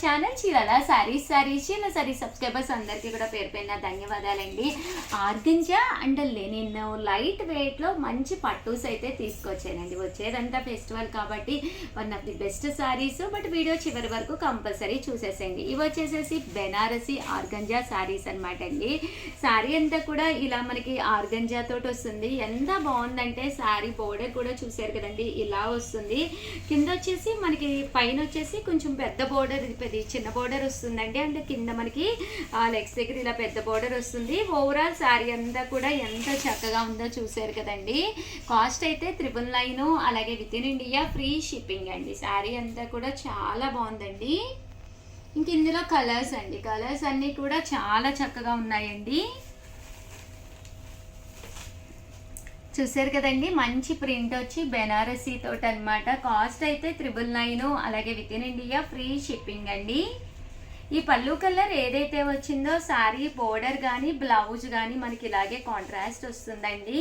Channel Chirala saris Chirala saris subscribers అందరికీ కూడా పేరు పైన ధన్యవాదాలండి. ఆర్గంజా అండ్ లెనిన్ లైట్ వెయిట్లో మంచి పట్టూస్ అయితే తీసుకొచ్చానండి. వచ్చేదంతా ఫెస్టివల్ కాబట్టి one of the best saris. But video చివరి వరకు కంపల్సరీ చూసేసేయండి. ఇవి వచ్చేసేసి బెనారసి ఆర్గంజా సారీస్ అనమాట అండి. సారీ అంతా కూడా ఇలా మనకి ఆర్గంజా తోటి వస్తుంది. ఎంత బాగుందంటే సారీ బోర్డర్ కూడా చూసారు కదండి, ఇలా వస్తుంది. కింద వచ్చేసి మనకి పైన వచ్చేసి కొంచెం పెద్ద బోర్డర్, చిన్న బోర్డర్ వస్తుందండి. అంటే కింద మనకి లెగ్స్ దగ్గర ఇలా పెద్ద బోర్డర్ వస్తుంది. ఓవరాల్ శారీ అంతా కూడా ఎంత చక్కగా ఉందో చూసారు కదండి. కాస్ట్ అయితే 999, అలాగే with in India free shipping అండి. శారీ అంతా కూడా చాలా బాగుందండి. ఇంక ఇందులో కలర్స్ అండి, కలర్స్ అన్నీ కూడా చాలా చక్కగా ఉన్నాయండి. చూసారు కదండి, మంచి ప్రింట్ వచ్చి బెనారసీ తోటి అనమాట. కాస్ట్ అయితే 999, అలాగే with in India free shipping అండి. ఈ పళ్ళు కలర్ ఏదైతే వచ్చిందో శారీ బోర్డర్ కానీ బ్లౌజ్ కానీ మనకి ఇలాగే కాంట్రాస్ట్ వస్తుందండి.